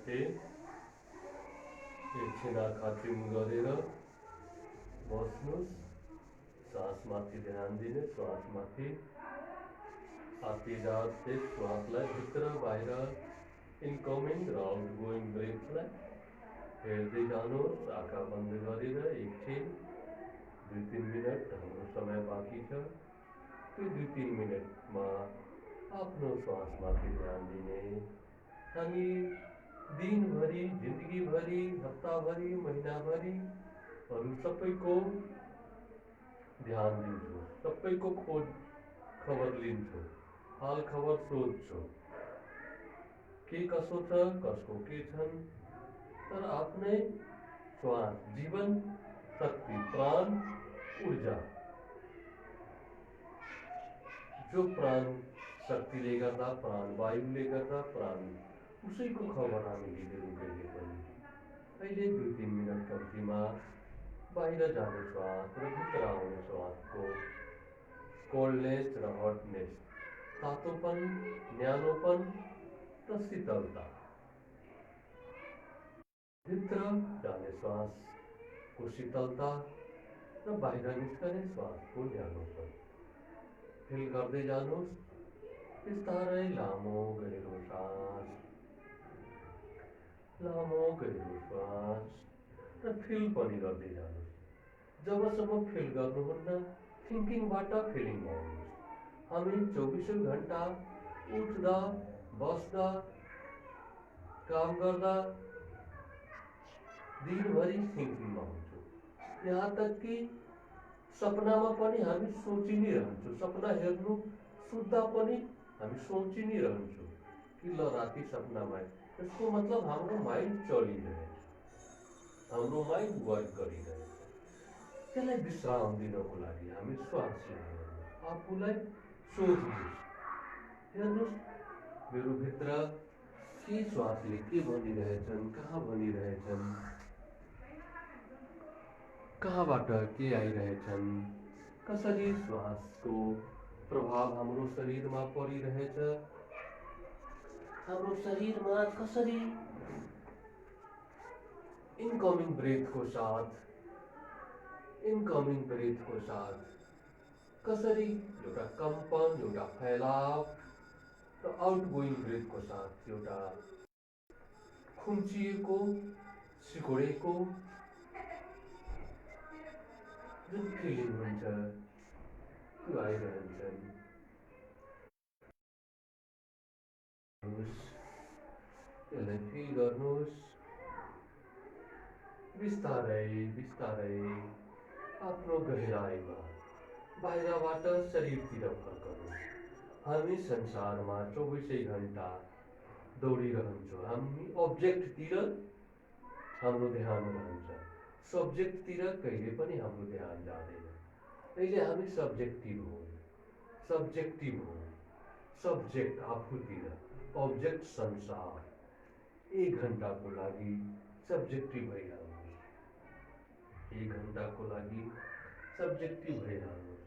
एकछिन आँखा चिम गरेर बस्नुहोस्। श्वासमाथि ध्यान दिने, श्वासमाथि आते जाते श्वासलाई भित्र बाहिर इनकमिङ र आउटगोइङ ब्रेथलाई हेर्दै जानुहोस्। आँखा बन्द गरेर एकछिन 2-3 मिनट हाम्रो समय बाँकी छ। त्यो 2-3 मिनटमा आफ्नो श्वासमाथि ध्यान दिने। हामी दिनभरि, जिन्दगीभरि, हप्ताभरि, महिनाभरि अरू सबैको ध्यान दिन्छौँ, सबैको खोज खबर लिन्छौँ, हाल खबर सोध्छौँ, के कसो छ, कसको के छन्। तर आफ्नै श्वास, जीवन शक्ति, प्राण, ऊर्जा, जो प्राण शक्तिले गर्दा, प्राण वायुले गर्दा, प्राण उसैको खबर हामी लिँदैनौँ कहिले पनि। अहिले 2-3 मिनट कम्तीमा बाहिर जाने श्वास र भित्र आउने श्वासको कोल्डनेस र हटनेस, तातोपन, न्यानोपन र शीतलता, भित्र जाने श्वासको शीतलता र बाहिर निस्कने श्वासको न्यानोपन फिल गर्दै जानुहोस्। बिस्तारै लामो गहिरो सास, लामो गहिरो श्वास र फिल पनि गर्दै जानुहोस्। जबसम्म फिल गर्नुहुन्न, थिङ्किङबाट फिलिङमा आउनुहोस्। हामी 24 घण्टा उठ्दा, बस्दा, काम गर्दा दिनभरि थिङ्किङमा हुन्छौँ। यहाँ तक कि सपनामा पनि हामी सोचि नै रहन्छौँ। सपना हेर्नु सुत्दा पनि हामी सोचि नै रहन्छौँ कि ल राति सपनामा। यसको मतलब हाम्रो माइन्ड चलिरहेछ, हाम्रो माइन्ड वर्क गरिरहेछ। त्यसलाई विश्राम दिनको लागि हामी श्वास लिनुहोस्। आफूलाई सोध्नुहोस्, हेर्नुहोस् मेरो भित्र के श्वासले के भनिरहेछन्, कहाँ भनिरहेछन्, कहाँबाट के आइरहेछन्, कसरी श्वासको प्रभाव हाम्रो शरीरमा परिरहेछ, हाम्रो शरीरमा कसरी इनकमिङ ब्रेथको साथ, इनकमिङ ब्रेथको साथ कसरी एउटा कम्पन, एउटा फैलाव र आउटगोइङ ब्रेथको साथ एउटा खुम्चिएको, सिकुडेको जुन फिलिङ हुन्छ त्यो आइरहन्छन्। त्यसलाई फिल गर्नुहोस्। बिस्तारै बिस्तारै आफ्नो गहिराईमा बाहिरबाट शरीरतिर फर्कनुहोस्। हामी संसारमा 24 घण्टा दौडिरहन्छौँ। हामी अब्जेक्टतिर हाम्रो ध्यान रहन्छ, सब्जेक्टतिर कहिले पनि हाम्रो ध्यान जाँदैन। अहिले हामी सब्जेक्टिभ हौँ, सब्जेक्टिभ हौँ। सब्जेक्ट आफूतिर, अब्जेक्ट संसार। 1 घण्टाको लागि सब्जेक्टिभ भइरहनुहोस्, 1 घण्टाको लागि सब्जेक्टिभ भइरहनुहोस्।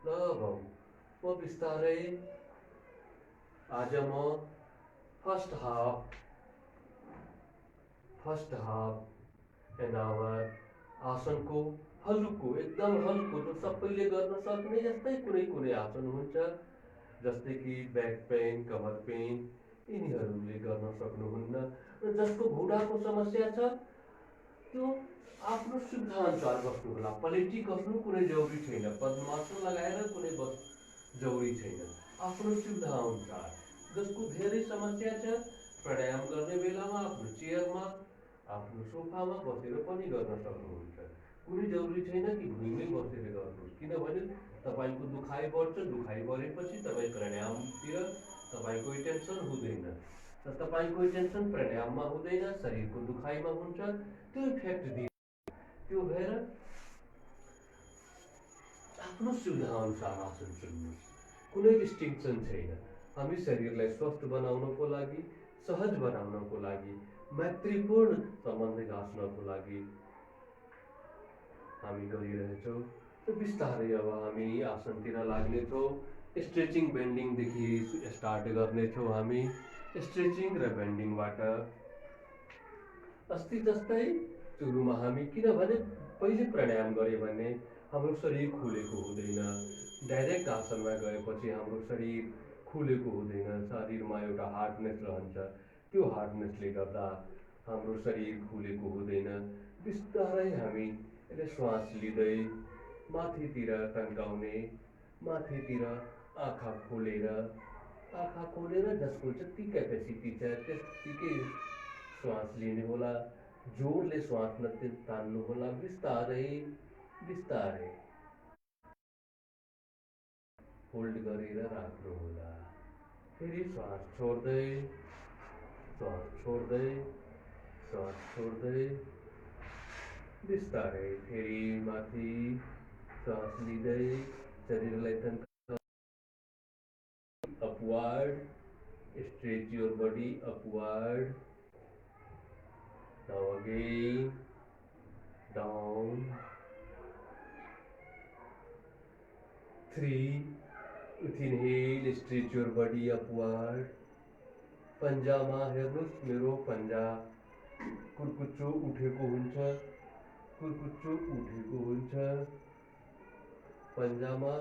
ल अब म बिस्तारै आज म फर्स्ट हाफ एन आवर आसनको हल्को, एकदम हल्को, जो सबैले गर्न सक्ने जस्तै कुनै कुनै आसन हुन्छ, जस्तै कि ब्याक पेन, कमर पेन, यिनीहरूले गर्न सक्नुहुन्न। र जसको घुँडाको समस्या छ त्यो आफ्नो सुविधा अनुसार बस्नुहोला। पलेटी कस्नु कुनै जरुरी छैन, पद्मासन लगाएर कुनै जरुरी छैन। आफ्नो सुविधा अनुसार। जसको धेरै समस्या छ प्राणायाम गर्ने बेलामा आफ्नो चेयरमा, आफ्नो सोफामा बसेर पनि गर्न सक्नुहुन्छ। कुनै जरुरी छैन कि भुइँमै बसेर गर्नुहोस्, किनभने तपाईको दुखाइ बढ्छ। दुखाइ बढेपछि तपाईँ प्राणायामतिर तपाईको टेन्सन हुँदैन र तपाईको टेन्सन प्राणायाममा हुँदैन, शरीरको दुखाइमा हुन्छ। त्यो इफेक्ट दिन्छ। त्यो भएर आफ्नो सुविधा अनुसार आसन चुन्नुहोस्। कुनै डिस्टिङ्सन छैन। हामी शरीरलाई स्वस्थ बनाउनको लागि, सहज बनाउनको लागि, मैत्रीपूर्ण सम्बन्ध गाँच्नको लागि हामी गरिरहेछौँ। र बिस्तारै अब हामी आसनतिर लाग्नेछौँ। स्ट्रेचिङ बेन्डिङदेखि स्टार्ट गर्नेछौँ। हामी स्ट्रेचिङ र बेन्डिङबाट अस्ति जस्तै सुरुमा हामी किनभने पहिले प्राणायाम गऱ्यो भने हाम्रो शरीर खुलेको हुँदैन। डाइरेक्ट आसनमा गएपछि हाम्रो शरीर खुलेको हुँदैन, शरीरमा एउटा हार्डनेस रहन्छ। त्यो हार्डनेसले गर्दा हाम्रो शरीर खुलेको हुँदैन। बिस्तारै हामी यसले श्वास लिँदै माथितिर तन्काउने, माथितिर आँखा खोलेर जसको जति क्यापेसिटी छ त्यत्तिकै श्वास लिने होला। जोडले श्वास तान्नु होला। बिस्तारै बिस्तारै होल्ड गरेर राख्नु होला। फेरि श्वास छोड्दै, श्वास छोड्दै, श्वास छोड्दै बिस्तारै फेरि माथि श्वास लिँदै शरीरलाई तन्का upward, stretch your body upward. Now again down. 3. With inhale, stretch your body upward. पन्जामा हेर्नुहोस्, मेरो पन्जा कुर्कुच्चो उठेको हुन्छ, कुर्कुच्चो उठेको हुन्छ। पन्जामा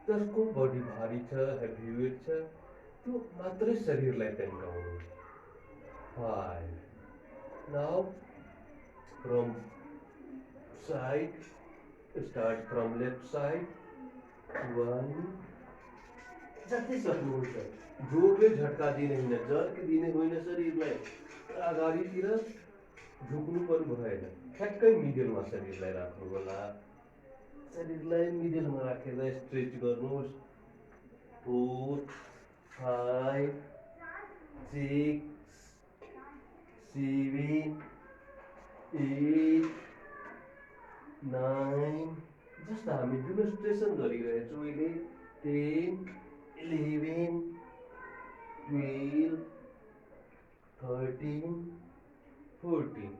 जसको बडी भारी छ, हेभीवेट छ, त्यो मात्रै शरीरलाई तन्काउनु। 5. Now from side, start from left side. 1. जति सक्नुहुन्छ जोडले झट्का दिने होइन, झर्क दिने होइन। शरीरलाई अगाडितिर झुक्नु पनि भएन, ठ्याक्कै मिडलमा शरीरलाई राख्नु होला। शरीरलाई मिडलमा राखेर स्ट्रेच गर्नुहोस्। 4, 5, 6, 7, 8, 9 जस्तो हामी डेमोन्स्ट्रेसन गरिरहेछौँ अहिले। 10, 11, 12, 13, 14।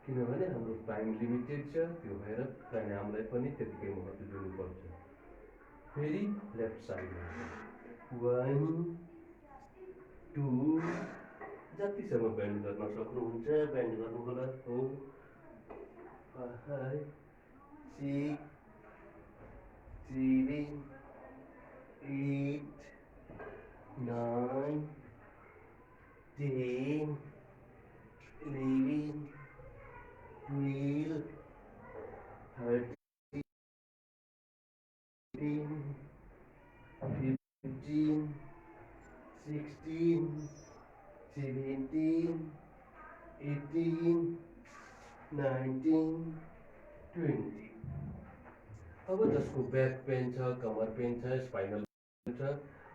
किनभने हाम्रो टाइम लिमिटेड छ, त्यो भएर प्राणायामलाई पनि त्यतिकै महत्त्व दिनुपर्छ। फेरि लेफ्ट साइडमा 1, 2 जतिसम्म बेन्ड गर्न सक्नुहुन्छ बेन्ड गर्नु होला। 4, 5, 6, 7, 8, 9, 10, 11, 12, 13, 15, 16, 17, 18, 19, 20। अब जसको ब्याक पेन छ, कमर पेन छ, स्पाइनल पेन छ,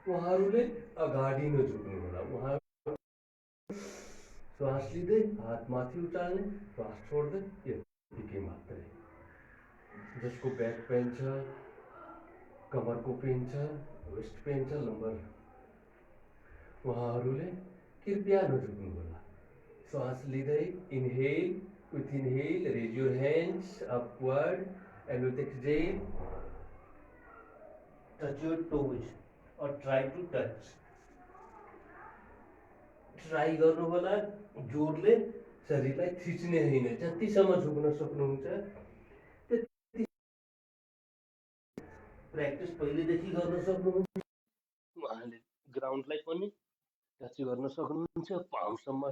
उहाँहरूले अगाडि नै झुक्नु होला। उहाँ श्वास लिँदै हात माथि उचाल्ने, श्वास छोड्दै यतिकै मात्रै। जसको ब्याक पेन छ, कमरको पेन छ, वेस्ट पेन छ, लम्बर, उहाँहरूले कृपया नझुक्नु होला। श्वास लिँदै inhale, with inhale raise your hands upward, and with exhale touch your toes or try to touch. Try गर्नु होला। जोडले शरीरलाई थिच्ने होइन, जतिसम्म झुक्न सक्नुहुन्छ त्यति प्र्याक्टिस पहिलेदेखि गर्न सक्नुहुन्छ। उहाँले ग्राउन्डलाई पनि टच गर्न सक्नुहुन्छ, पाउसम्म।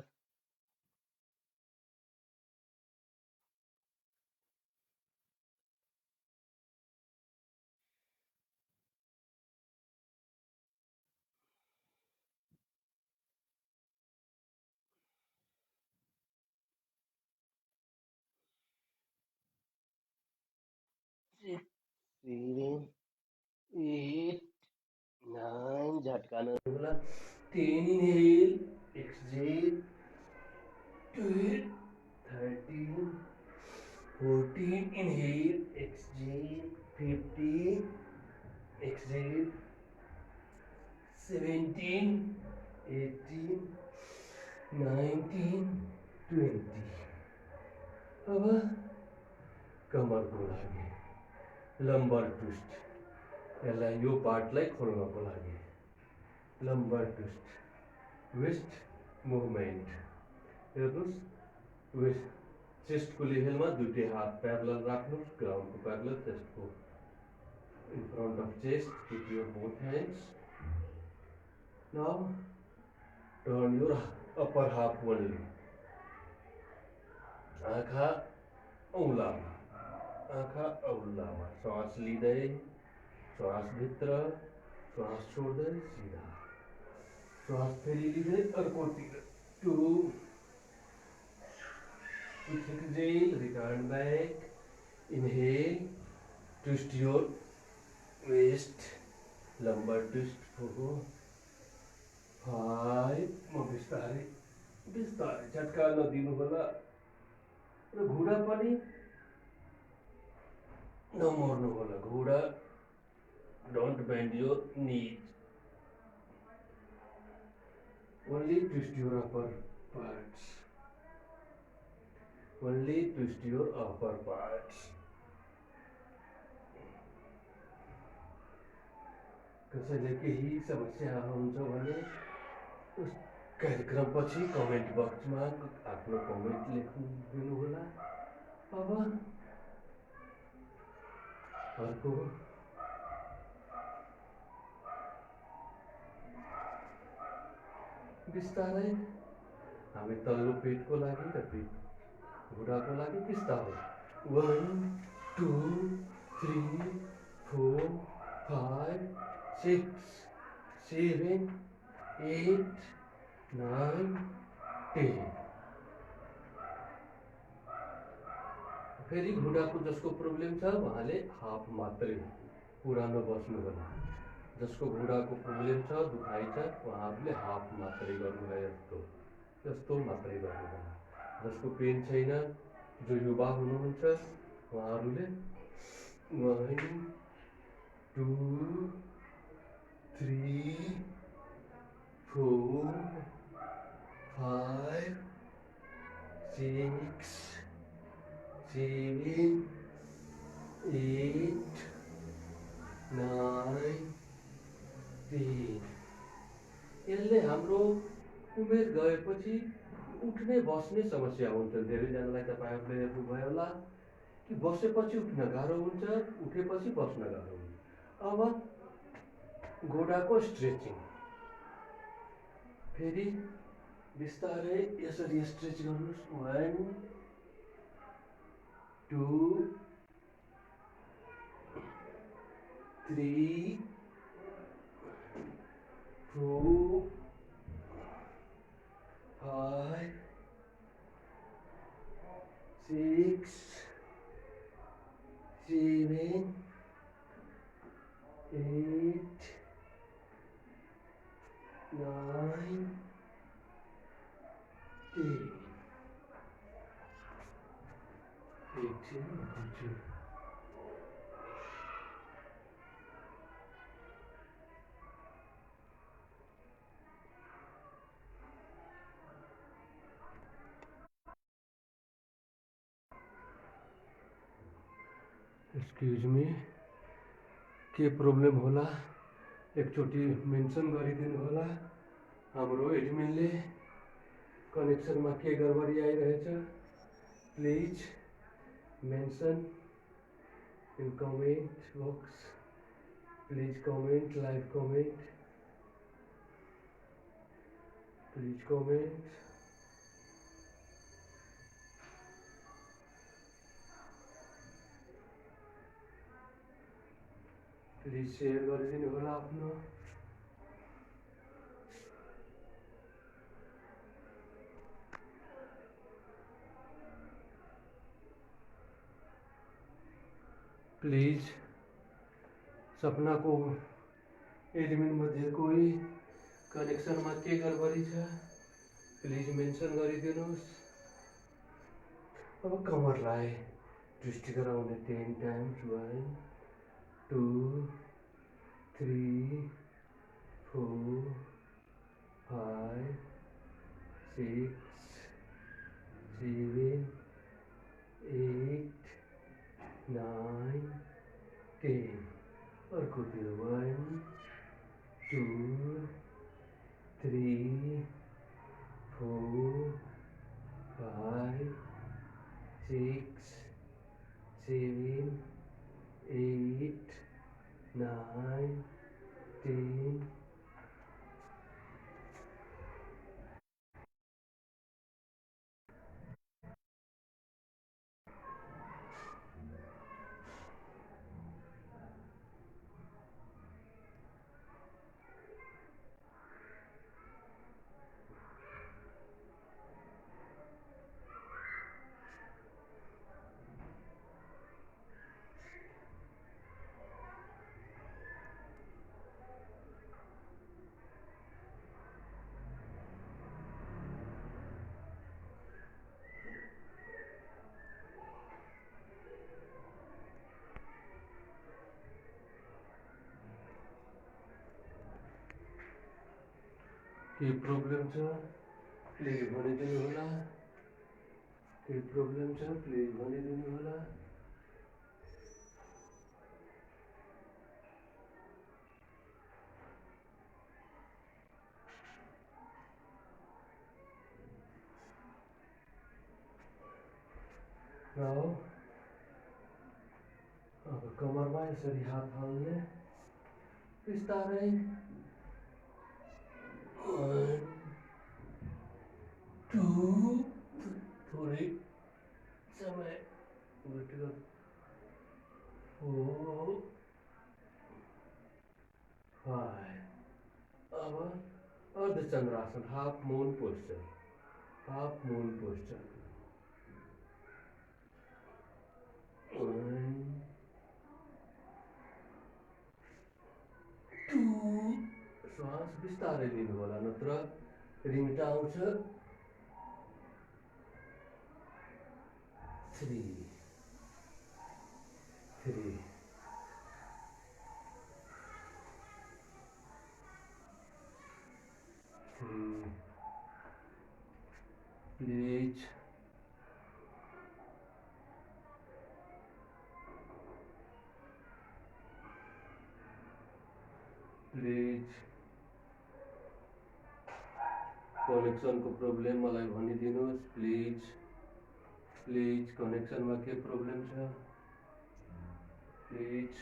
Seven, 8, 9 झटका नहोला। 10 inhale, exhale, 12, 13, 14 inhale, exhale, 15, exhale, 17, 18, 19, 20। अब कमरको लागि लम्बर ट्विस्ट, यसलाई यो पार्टलाई खोल्नको लागि लम्बर ट्विस्ट। वेस्ट मुभमेन्ट हेर्नुहोस्, वेस्ट चेस्टको लेभलमा दुईटै हात प्यारलल राख्नुहोस्, ग्राउन्डको parallel, चेस्टको in front of chest, keep your both hands. Now turn your upper half only. आँखा औँलामा, आँखा औँलामा, श्वास लिँदै, श्वास भित्र, श्वास छोड्दै सिधा, श्वास फेरि लिँदै अर्कोतिर. 2 exhale, return back. Inhale, twist your waist, lumbar twist. 4 5. म बिस्तारै बिस्तारै झट्का नदिनु होला र घुँडा पनि नमोर्नु होला. घुँडा, don't bend your knees. Only twist your upper parts. Only twist your upper parts. कसैले केही समस्या हुन्छ भने उस कार्यक्रमपछि कमेन्ट बक्समा आफ्नो कमेन्ट लेखिदिनु होला. अब अर्को बिस्तारै हामी तल्लो पेटको लागि र पेट घुँडाको लागि बिस्तारै 1 2 3 4 5 6 7 8 9 10. फेरि घुँडाको जसको प्रब्लम छ उहाँले हाफ मात्रै पुरा नबस्नु होला. जसको घुँडाको प्रब्लम छ, दुखाइ छ, उहाँहरूले हाफ मात्रै गर्नुहोला. यस्तो मात्रै गर्नु होला. जसको पेन छैन, जो युवा हुनुहुन्छ उहाँहरूले 1 2 3 4 5 6 7 8 9 10. यसले हाम्रो उमेर गएपछि उठ्ने बस्ने समस्या हुन्छ. धेरैजनालाई तपाईँहरूले हेर्नुभयो होला कि बसेपछि उठ्न गाह्रो हुन्छ, उठेपछि बस्न गाह्रो हुन्छ. अब घुँडाको स्ट्रेचिङ फेरि बिस्तारै यसरी स्ट्रेच गर्नुहोस्. 1 2 3 4 5 6 7 8 9 10. एक्सक्यूज मी, के प्रब्लम होला एकचोटि मेन्सन गरिदिनु होला. हाम्रो एडमिनले कनेक्सनमा के गडबडी आइरहेछ please mention in comment box. Please comment, live comment, please comment. Please share गरिदिनु होला आफ्नो. प्लिज सपनाको एडमिन मध्ये कोही कनेक्सनमा के गडबडी छ प्लिज मेन्सन गरिदिनुहोस्. अब कमरलाई ट्विस्ट गराउने 10 टाइम्स. 1 2 3 4 5 6 7 8 9 10. अर्कोतिर 1 2 3 4, 5, 6, 7, 8, 9, 10. केही प्रब्लम छ प्लिज भनिदिनु होला। केही प्रब्लम छ प्लिज भनिदिनु होला। र अब कमरमा यसरी हात हाल्ने बिस्तारै 1, 2, थोरै समय वेट गर 4, 5 अब अर्धचन्द्रासन हाफ मून पोस्चर 1, 2 श्वास बिस्तारै लिनु होला नत्र रिङ्टा आउँछ। 3, 3 प्लिज कनेक्सनको प्रब्लम मलाई भनिदिनुहोस् प्लिज कनेक्सनमा के प्रब्लम छ प्लिज।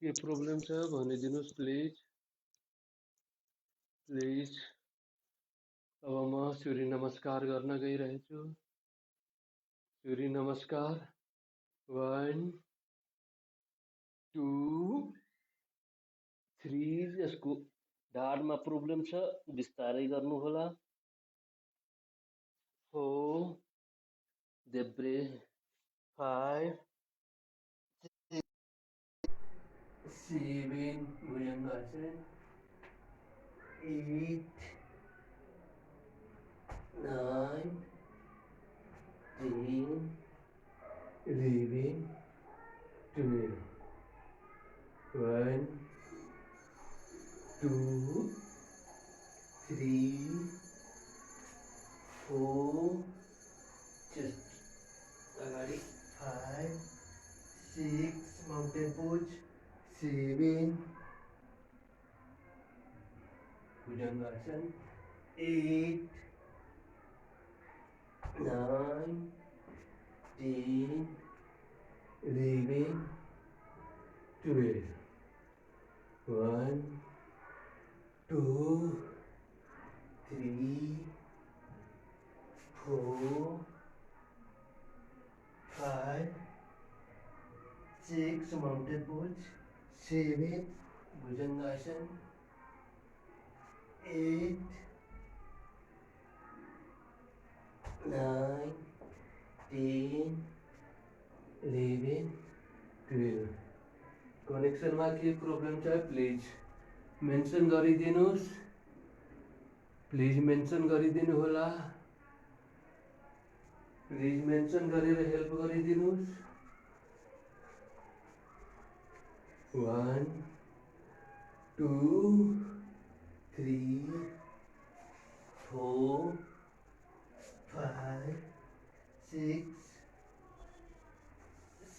के प्रब्लम छ भनिदिनुहोस् प्लिज। अब म सूर्य नमस्कार गर्न गइरहेछु। सूर्य नमस्कार 1, 2, 3 यसको ढाडमा प्रब्लम छ बिस्तारै गर्नु होला। 4 देब्रे 5, 7 भुजङ्गासन 8, 9, 10, 11, 12. 1, 2, 3, 4 चेस्ट अगाडि 5, 6 mountain pose 7 भुजङ्गासन 8, 9, 10, 11, 12. 1, 2, 3, 4, 5, 6 mountain pose, 7 Bhujangasana, 8, 9, 10, 11 12 कनेक्सनमा के प्रब्लम छ प्लिज मेन्सन गरिदिनुस्, प्लिज मेन्सन गरिदिनु होला, प्लिज मेन्सन गरेर हेल्प गरिदिनुस्। 1 2 3 4 5 6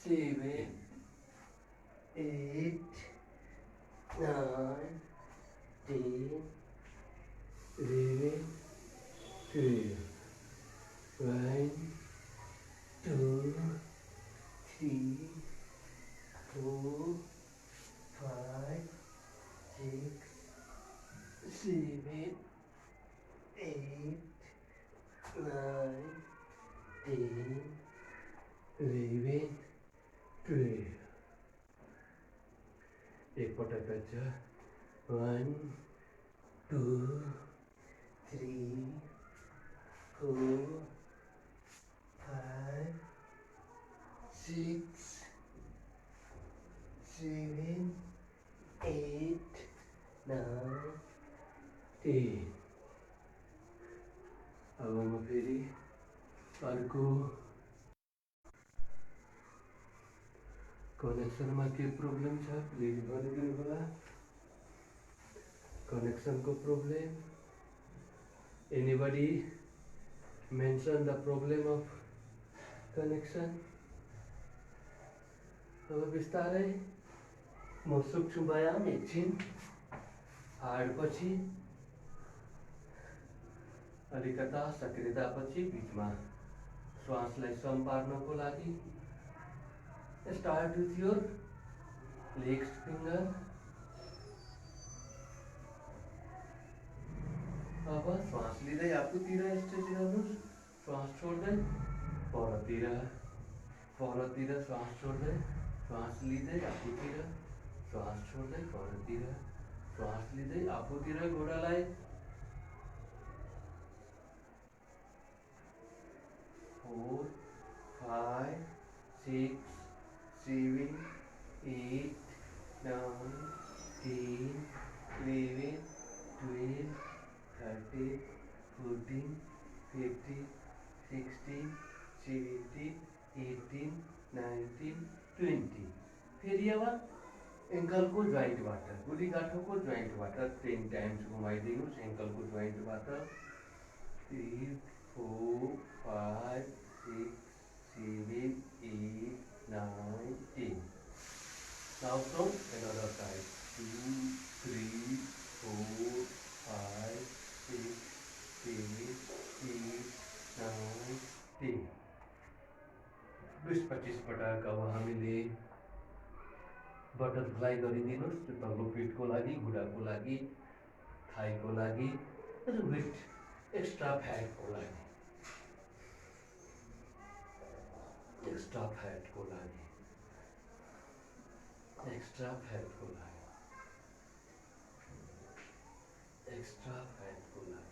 7 8 9 10 11 12 1 2 3 4 5 6 7 8 9 10 11 12 एक पटक छ 1 2 3 4 5 6 7 8 9 10 अब म फेरि अर्को कनेक्सनमा के प्रब्लम छ प्लिज गरिदिनु होला, कनेक्सनको problem. Anybody mention the problem of connection. अब बिस्तारै म सुक्छु व्यायाम एकछिन हाडपछि अलिकता सक्रियतापछि बिचमा श्वासलाई सम पार्नको लागि start with your legs finger. अब श्वास लिँदै आफूतिर स्ट्रेच गर्नुस्, श्वास छोड्दै परतिर श्वास छोड्दै, श्वास लिँदै आफूतिर, श्वास छोड्दै परतिर, श्वास लिँदै आफूतिर। घोडालाई 4 5 6 7 8 9 10 11 12 13 14 15 16 17 18 19 20। फेरि अब एङ्कलको जोइन्टबाट, गुडीगाँठोको जोइन्टबाट 10 times घुमाइदिनुहोस् एङ्कलको जोइन्टबाट। 3 4 5 6 7 8 9 10। Now from another side. 2 3 4 5 6 7 8 9 10। 20-25 पटक अब हामीले बटरफ्लाई गरिदिनुहोस्, तल्लो पेटको लागि, घुँडाको लागि, थाइको लागि र विथ एक्स्ट्रा फ्याटको लागि, एक्स्ट्रा फ्याटको लागि, एक्स्ट्रा फ्याटको लागि, एक्स्ट्रा फ्याटको लागि।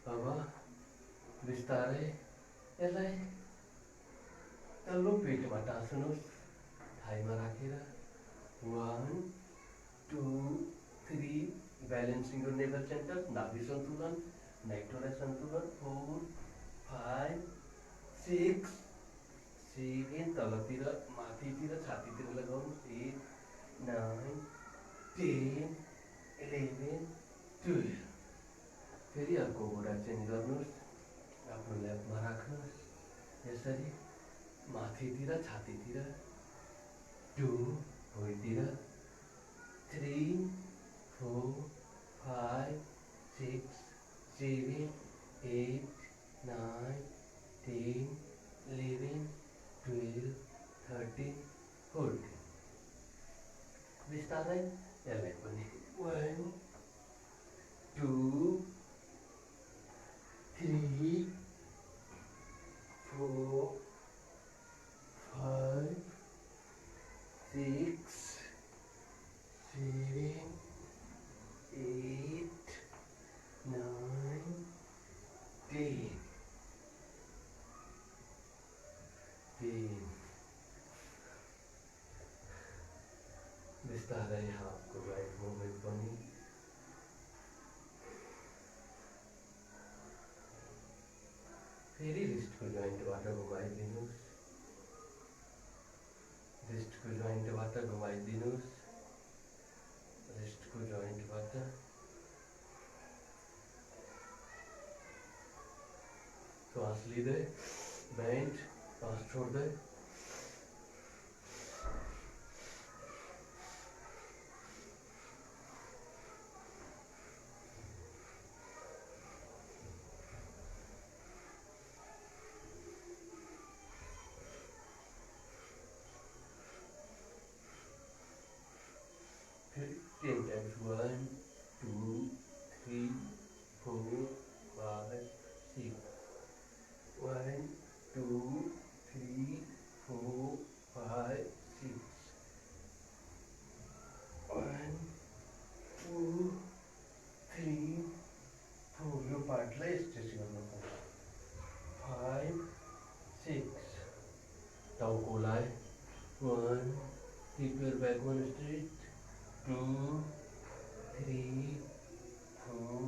अब बिस्तारै यसलाई तल्लो पेटमा टाँस्नुहोस्, थाइमा राखेर। 1 2 3 ब्यालेन्सिङ योर नेभल सेन्टर, नाभि सन्तुलन, नाइटोरा सन्तुलन। 4 5 6 7 तलतिर, माथितिर, छातीतिर लगाउनुहोस्। 8 9 10 11 12। फेरि अर्को घुँडा चेन्ज गर्नुहोस्, आफ्नो ल्यापमा राख्नुहोस्, यसरी माथितिर, छातीतिर। 2 भुइँतिर। 3 4 5 6 7 8 9 10 11 12 13 14। बिस्तारै यसलाई पनि 1 2 3 4 5 6 7 3 बिस्तारै हातको राइट मुभमेन्ट पनि फेरि रिस्टको जोइन्टबाट घुमाइदिनुहोस् रिस्टको जोइन्टबाट घुमाइदिनुहोस् रिस्टको जोइन्टबाट श्वास लिँदै बेन्ड श्वास छोड्दै फेरि 10 times 1 2 3 4 5 6 1 2 3 4 5 6 1 2 3 4 यो पार्टलाई स्ट्रेच गर्नुपर्छ 5 6 टाउकोलाई 1 keep your back one straight 2 3 4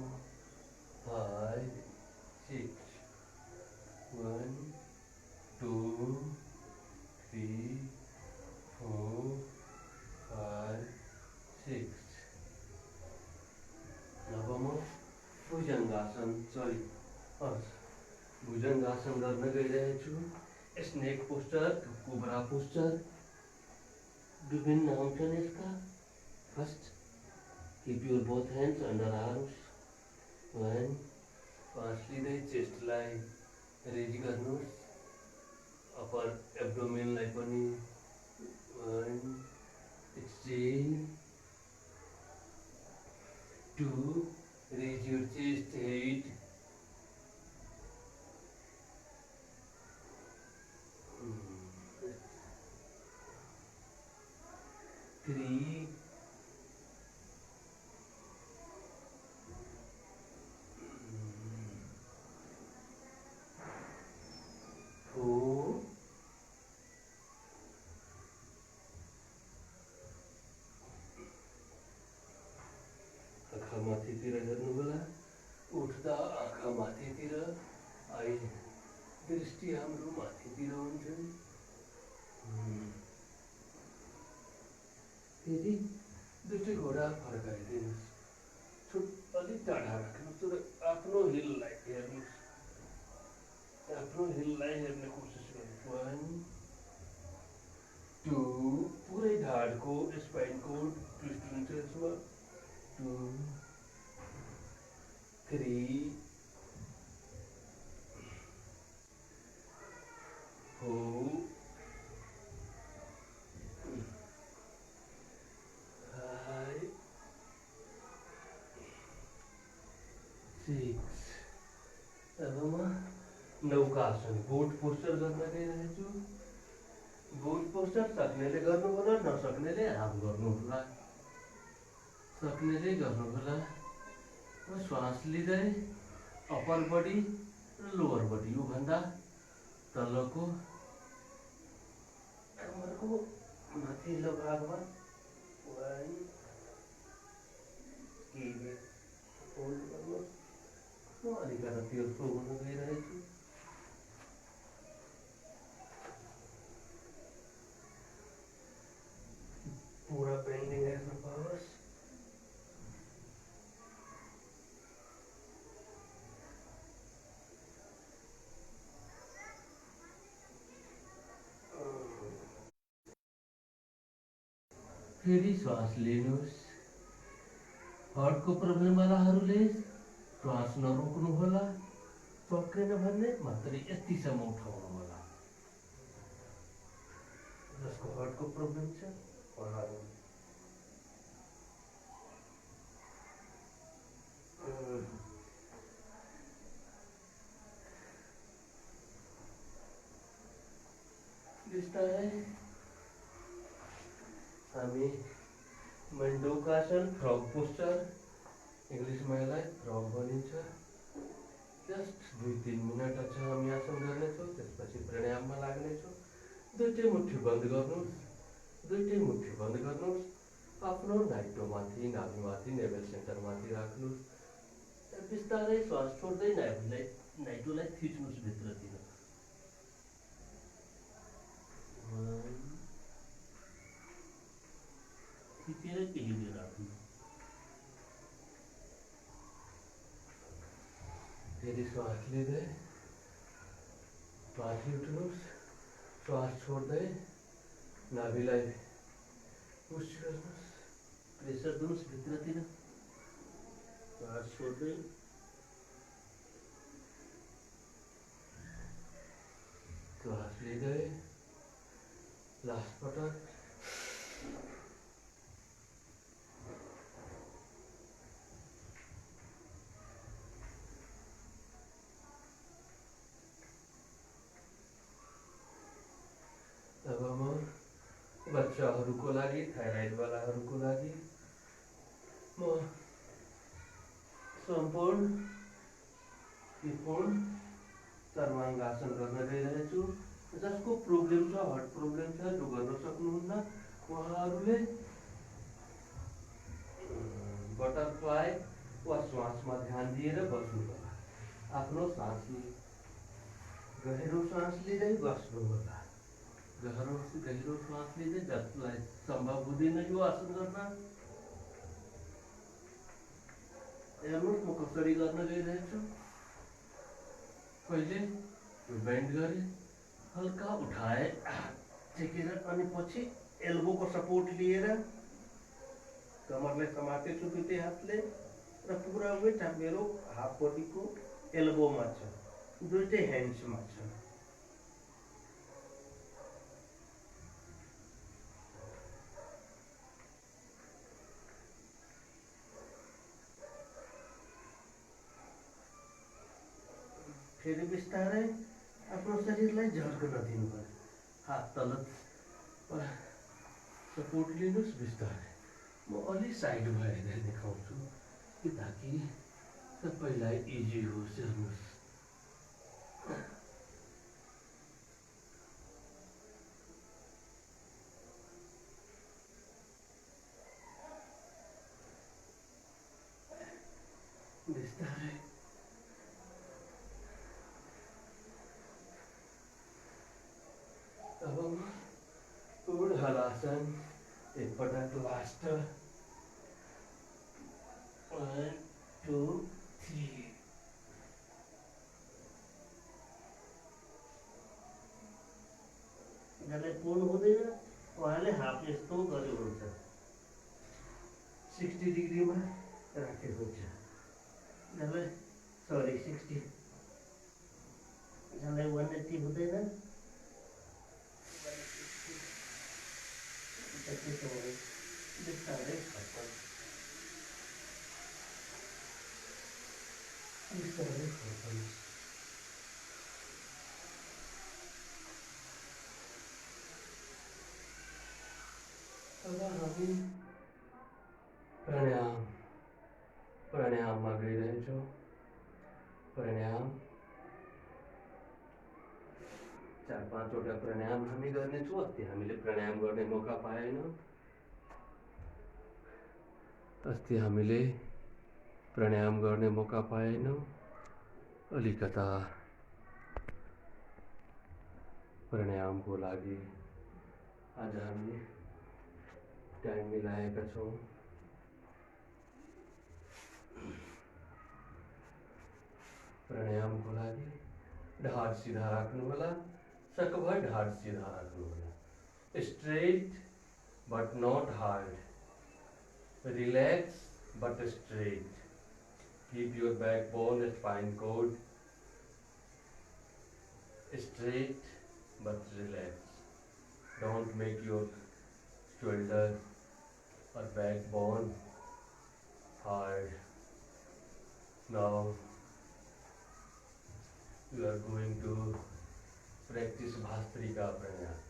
5 6 1 2 3 4 5 6 अब म भुजङ्गासन भुजङ्गासन गर्न गइरहेछु स्नेक पोस्चर कोब्रा पोस्चर विभिन्न हुन्छन् यसका first keep your both hands under arms 1 श्वास लिँदै चेस्टलाई रेज गर्नुहोस् अप्पर एब्डोमेनलाई पनि 1 exhale 2 raise your chest head 3 4 आँखा माथितिर हेर्नु होला उठ्दा आँखा माथितिर आई दृष्टि हाम्रो माथितिर हुन्छ फेरि दुईटै घोडा फर्काइदिनुहोस् अलिक टाढा राख्नुहोस् तर आफ्नो हिललाई हेर्नुहोस् आफ्नो हिललाई हेर्ने कोसिस गर्नुहोस् 1 2 पुरै ढाडको स्पाइनको ट्विस्ट हुन्छ यसमा 2 3 4 5 6 अब म नौकासन बोट पोस्चर गर्न गइरहेछु बोट पोस्चर सक्नेले गर्नु होला नसक्नेले हाफ गर्नु होला सक्नेले गर्नु होला श्वास लिँदै अप्पर बडी र लोअर बडी योभन्दा तलको कमरको माथिल्लो भागमा 1 होल्ड गर्नुहोस् म अलिकति तेर्सो हुन गइरहेछु पुरा पेन्डिङ हेर्नु पाओस् फेरि श्वास लिनुहोस् हार्टको प्रब्लमवालाहरूले श्वास नरोक्नु होला सकेन भने मात्रै यतिसम्म उठाउनु होला जसको हार्टको प्रब्लम छ उहाँहरू बिस्तारै हामी मण्डूकासन फ्रग पोस्चर इङ्ग्लिसमा यसलाई फ्रग भनिन्छ जस्ट 2-3 मिनट हामी आसन गर्नेछौँ त्यसपछि प्राणायाममा लाग्नेछौँ दुईटै मुठी बन्द गर्नुहोस्, दुईटै मुठी बन्द गर्नुहोस्। आफ्नो नाइटोमाथि, नाभिमाथि, नेभल सेन्टरमाथि राख्नुहोस्। बिस्तारै श्वास छोड्दै नाइटोलाई थिच्नुहोस् भित्रतिर। थिचेर केही बेर राख्नु। फेरि श्वास लिँदै माथि उठ्नुहोस्, श्वास छोड्दै नाभिलाई पुस गर्नुहोस्, प्रेसर दिनुहोस् भित्रतिर। श्वास छोड्दै श्वास लिँदै लास्ट पटक अब म बच्चाहरूको लागि, थाइराइडवालाहरूको लागि म सम्पूर्ण त्रिकोण सर्वाङ्गासन गर्न गइरहेछु। जसको प्रब्लम छ, हार्ट प्रब्लम छ, जो गर्न सक्नुहुन्न उहाँहरूले बटरफ्लाई वा श्वासमा ध्यान दिएर बस्नु होला। आफ्नो सास गहिरो सास लिँदै बस्नु होला। गहिरो श्वास लिँदै, जसलाई सम्भव हुँदैन यो आसन गर्न, हेर्नुहोस् म कसरी गर्न गइरहेछु। पहिले बेन्ड गरे, हल्का उठाए, टेकेर, अनि पछि एल्बोको सपोर्ट लिएर कमरलाई समातेछु दुईटै हातले र पुरा वेट मेरो हाफ बडीको एल्बोमा छ, दुईटै ह्यान्ड्समा छ। फेरि बिस्तारै आफ्नो शरीरलाई झर्कन दिनुभयो। हात तल सपोर्ट लिनुहोस् बिस्तारै। म अलि साइड भएर देखाउँछु कि ताकि सबैलाई इजी होस्। हेर्नुहोस्, बिस्तारै अब पूर्ण हलासन एकपटक लास्ट 1 2 3 जसलाई पूर्ण हुँदैन उहाँले हाफ यस्तो गर्यो हुन्छ, 60 डिग्रीमा राखे हुन्छ। जसलाई 60 जसलाई 180 हुँदैन, बिस्तारै फर्कनुहोस्। अब हामी प्राणायाममा गइरहेछौँ। प्राणायाम 4-5वटा प्राणायाम हामी गर्नेछौँ। अस्ति हामीले प्राणायाम गर्ने मौका पाएनौँ। अलिकता प्राणायामको लागि आज हामी टाइम मिलाएका छौँ। प्राणायामको लागि ढाड सिधा राख्नु होला, सकभर ढाड सिधा राख्नु होला। Straight but not hard, relax but straight. Keep your backbone, spine cord straight but relaxed. Don't make your shoulders or backbone hard. Now you are going to practice Bhastrika Pranayama.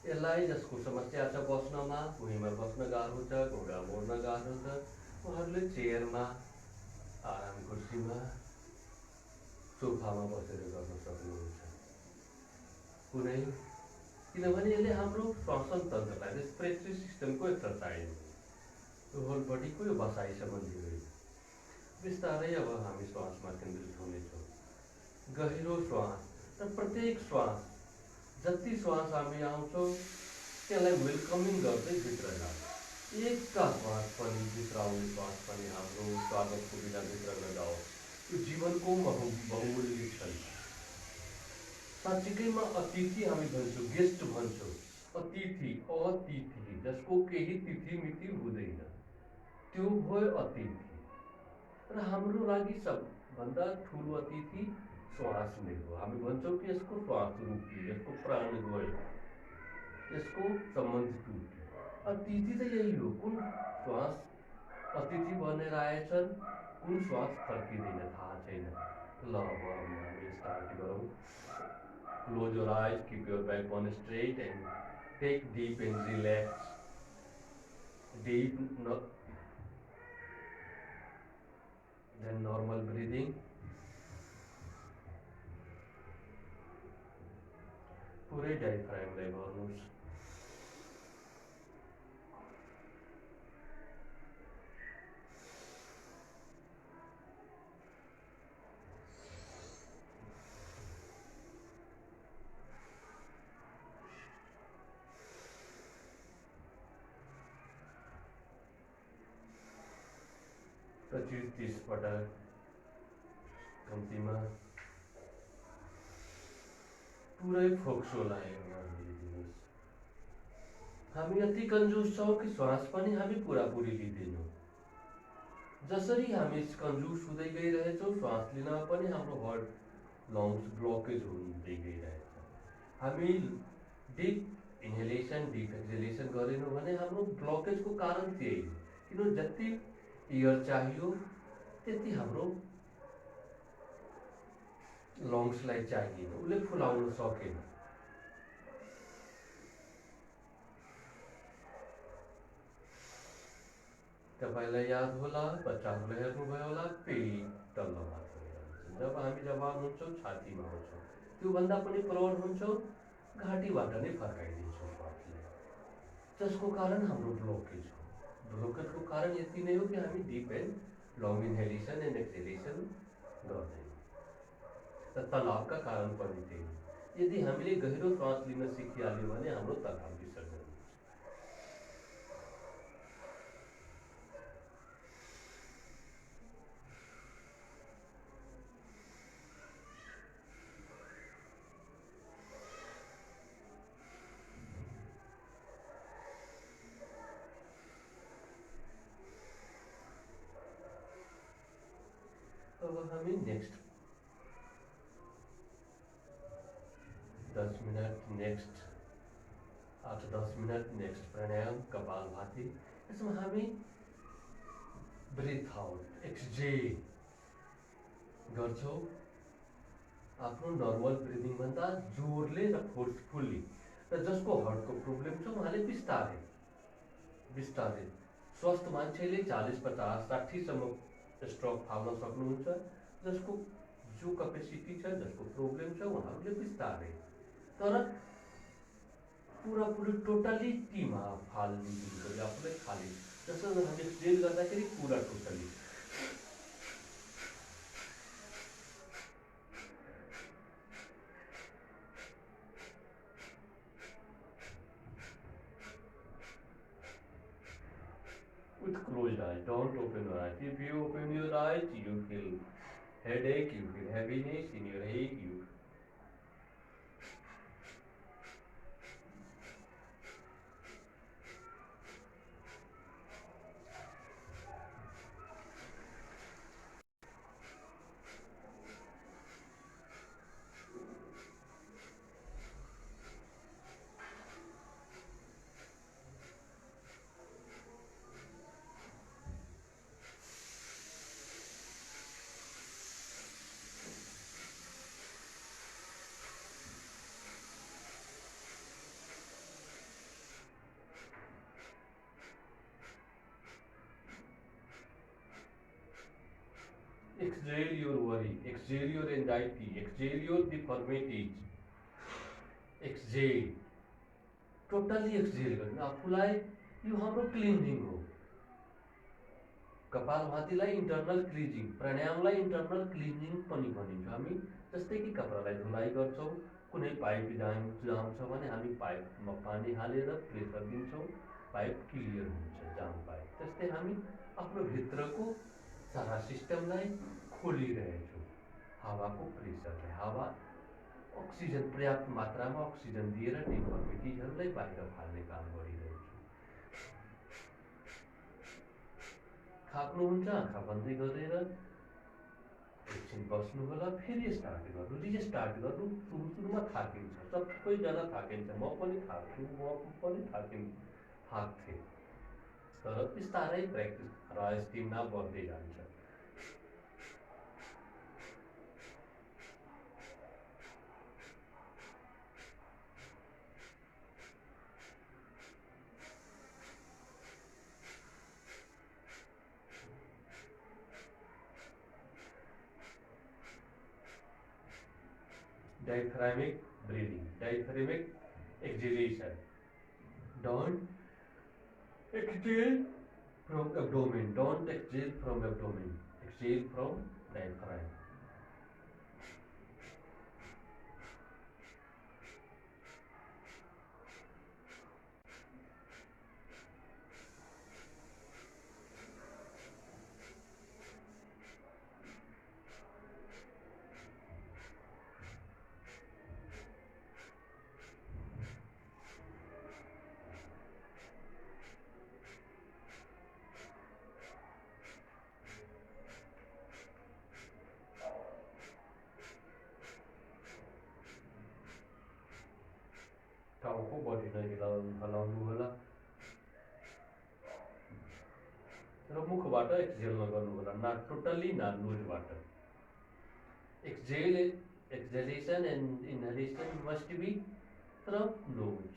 यसलाई जसको समस्या छ बस्नमा, भुइँमा बस्न गाह्रो छ, घुँडा मोड्न गाह्रो छ, उहाँहरूले चेयरमा, आराम कुर्सीमा, सोफामा बसेर गर्न सक्नुहुन्छ। कुनै किनभने यसले हाम्रो श्वसन तन्त्रलाई रेस्पिरेटरी सिस्टमको एक्सरसाइज हो, यो होल बडीको यो बसाइ सम्बन्धी हो। बिस्तारै अब हामी श्वासमा केन्द्रित हुनेछौँ। गहिरो श्वास र प्रत्येक श्वास, जति श्वास हामी आउँछौँ त्यसलाई वेलकमिङ गर्दै भित्र जान्छ। एकका श्वास पनि भित्राउने श्वास पनि हाम्रो स्वागतको बिना भित्र नजाओस्, यो जीवनको बहुमूल्य क्षण। साँच्चीकैमा अतिथि हामी भन्छौँ, गेस्ट भन्छौँ, अतिथि अतिथि जसको केही तिथि मिति हुँदैन, त्यो भयो अतिथि। र हाम्रो लागि सबभन्दा ठुलो अतिथि श्वास नै हो। हामी भन्छौँ कि यसको श्वास रुक्यो, यसको प्राण गयो, यसको सम्बन्ध टुट्यो। अतिथि त यही हो, कुन श्वास अतिथि बनेर आएछन्, कुन श्वास फर्किँदैन थाहा छैन। ल अब हामी स्टार्ट गरौँ। Close your eyes, keep your backbone straight and take deep and relax. Deep, then normal breathing. पूरे डायफ्रामलाई भर्नुहोस्। पच्चीस 30 पटक कम्तीमा पुरै फोक्सो लागेर लिदिनुहोस्। हामी यति कन्जुस छौँ कि श्वास पनि हामी पुरापुरी लिँदैनौँ। जसरी हामी कन्जुस हुँदै गइरहेछौँ, श्वास लिन पनि हाम्रो हार्ट लङ्स ब्लकेज हुँदै गइरहेछ। हामी डिप इन्हेलेसन डिप एक्सहेलेसन गरेनौँ भने हाम्रो ब्लकेजको कारण त्यही हो। किन जति एयर चाहियो त्यति हाम्रो लङ्सलाई चाहिएन, उसले फुलाउन सकेन। तपाईँलाई याद होला, बच्चाहरूले हेर्नुभयो होला, पेट तल्लो मात्र हुन्छ। जब हामी जवान हुन्छौँ छातीमा हुन्छौँ, त्योभन्दा पनि प्रौढ हुन्छौँ घाँटीबाट नै फर्काइदिन्छौँ श्वासलाई, जसको कारण हाम्रो ब्लकेज हो। ब्लकेजको कारण यति नै हो कि हामी डिप एन्ड लङ इन्हेलेसन एन्ड एक्सहेलेसन गर्दैनौँ। र तनावका कारण पनि त्यही। यदि हामीले गहिरो श्वास लिन सिकिहाल्यो भने हाम्रो तनाव विसर्जन हुन्छ। अब हामी next 10 minute, next 8-10 minute next pranayam kapalbhati. यसमा हामी ब्रेथ आउट एक्सजेल गर्छौँ। आफ्नो नर्मल ब्रिदिङभन्दा जोडले र फोर्सफुल्ली। र जसको हार्टको प्रब्लम छ उहाँले बिस्तारै बिस्तारै, स्वस्थ मान्छेले 40-50-60सम्म स्ट्रोक फाल्न सक्नुहुन्छ। जसको जो क्यापेसिटी छ, जसको प्रब्लम छ, उहाँहरूले बिस्तारै, तर पुरापुरी टोटलिटीमा फालिदिनु पऱ्यो आफूलाई खाली। जस्तो हामी एक्सजेल गर्दाखेरि पुरा totally with closed eyes. Don't open your eyes. If you open your eyes, you feel headache, you feel heaviness in your head, you exhale your worry, exhale your anxiety, exhale your deformities. Exhale. Totally exhale गर्ने आफूलाई। यो हाम्रो cleansing हो। कपालभातीलाई internal cleansing, प्राणायामलाई internal cleansing पनि भनिन्छ हामी। जस्तै कि कपडालाई धुलाइ गर्छौँ, कुनै पाइप जाम छ भने हामी पाइपमा पानी हालेर प्रेसर दिन्छौँ, पाइप क्लियर हुन्छ, जाम पाइप। त्यस्तै हामी आफ्नो भित्रको सारा सिस्टमलाई खोलिरहेछौँ। हावाको प्रेसरले, हावा अक्सिजन पर्याप्त मात्रामा अक्सिजन दिएर डिफर्मिटिजहरूलाई बाहिर फाल्ने काम गरिरहेछौँ। थाक्नुहुन्छ, आँखा बन्दै गरेर एकछिन बस्नु होला, फेरि स्टार्ट गर्नु, रिस्टार्ट गर्नु। सुरुमा थाकिन्छ, सबैजना थाकिन्छ, म पनि थाक्छु, म पनि थाक्थेँ। तर बिस्तारै प्र्याक्टिस र स्टेमिना बढ्दै जान्छ। Diaphragmic breathing, diaphragmic exhalation. Don't exhale from abdomen, don't exhale from abdomen, exhale from diaphragm. टाउको बढी हलाउनु होला र मुखबाट एक्सहेल नगर्नु होला, नाक totally नोजबाट। Exhalation and inhalation must be from nose.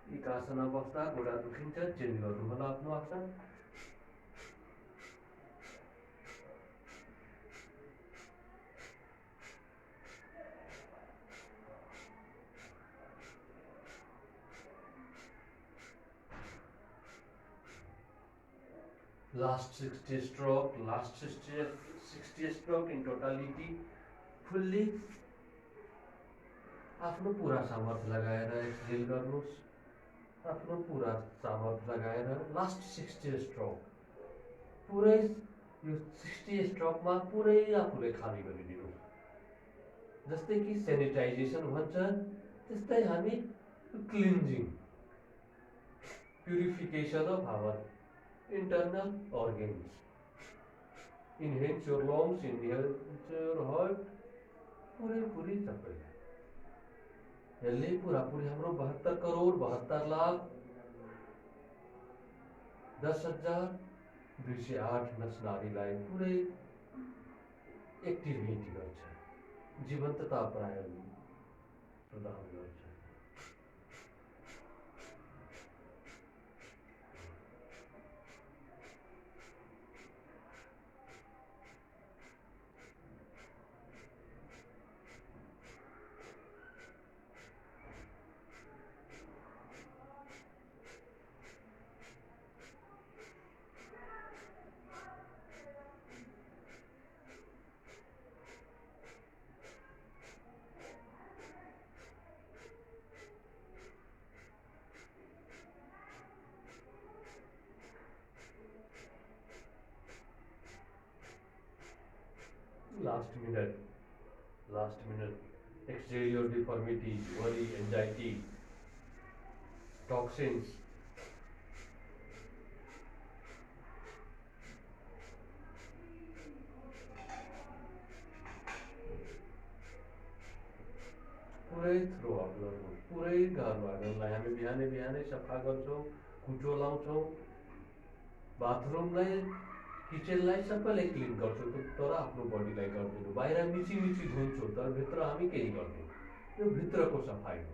एक आसना बस्दा गोडा दुखिन्छ, चेन्ज गर्नु होला आफ्नो आसन। Last 60 stroke in totality, fully आफ्नो पूरा सामर्थ्य लगाएर एक्सहेल गर्नुहोस्। आफ्नो पूरा सामर्थ्य लगाएर लास्ट 60 स्ट्रोक पुरै, यो 60 स्ट्रोकमा पुरै आफूले खाली गरिदिनु। जस्तै कि सेनिटाइजेसन भन्छ, त्यस्तै हामी cleansing, purification of our internal organs. Enhance your lungs, enhance your heart, पूरी सबैलाई। यसले पुरापुरी हाम्रो 72 करोड 72 लाख 10,208 नसनारीलाई पुरै एक्टिभेट गर्छ, जीवन्तता प्रदान गर्छ। Last minute, exhale your deformity, worry, anxiety, toxins, पुरै थ्रु आउट गर्नु, पुरै घर आँगनलाई हामी बिहानै बिहानै सफा गर्छौँ, कुचो लाउँछौँ, बाथरुमलाई किचनलाई सबैलाई क्लिन गर्छौँ, तर आफ्नो बडीलाई गर्दैनौँ। बाहिर मिची मिची धुन्छौँ तर भित्र हामी केही गर्दैनौँ। यो भित्रको सफाइ हो।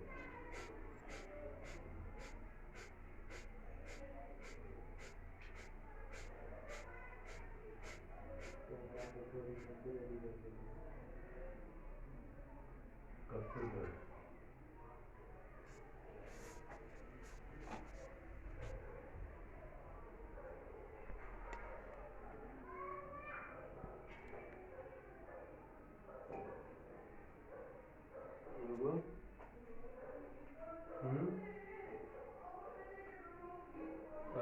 कस्तो भयो?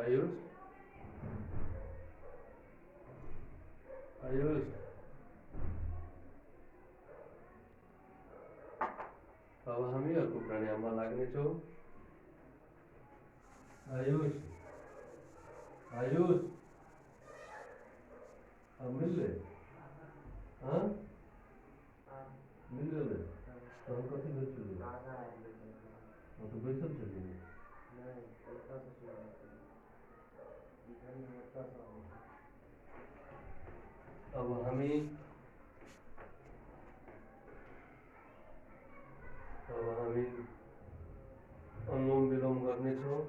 आयुष, आयुष, अब हामीहरूको प्राणायाममा लाग्नेछौँ। आयुष, आयुष, अब मिल्ले? हाँ? मिल गए? तो हम कथी भेज चुके? तो बैठल चलिए। अब हामी अनुलोम विलोम गर्नेछौँ।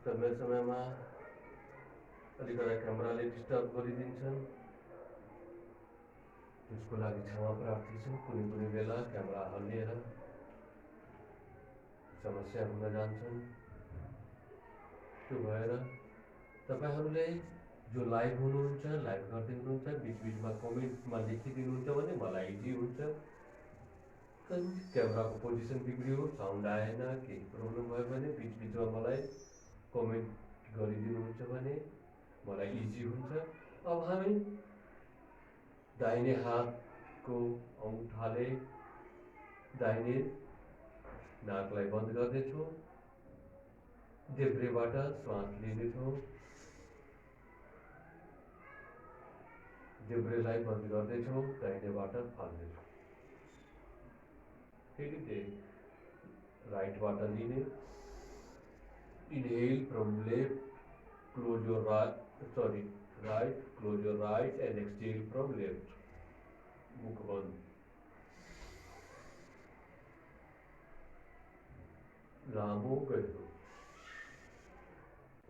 समय समयमा अलिकति क्यामेराले डिस्टर्ब गरिदिन्छन्, त्यसको लागि क्षमा प्रार्थी छौँ। कुनै बेला क्यामेरा हल्लिएर समस्या हुन जान्छन्। त्यो भएर तपाईहरूले जो लाइभ हुनुहुन्छ, लाइभ गर्दै हुनुहुन्छ, बिचबिचमा कमेन्टमा लेखिदिनुहुन्छ भने मलाई इजी हुन्छ। क्यामेराको पोजिसन बिग्रियो, साउन्ड आएन, केही प्रब्लम भयो भने बिचबिचमा मलाई कमेन्ट गरिदिनुहुन्छ भने मलाई इजी हुन्छ। अब हामी दाहिने हातको औँठाले दाहिने नाकलाई बन्द गर्नेछौँ। देब्रेबाट श्वास लिनेछौँ। देब्रेलाई बन्द गर्नेछौँ, दाहिनेबाट फाल्नेछौँ। फेरि राइटबाट लिने। Inhale from left, close your right, close your right and exhale from left. मुख बंद। लामो गहरो।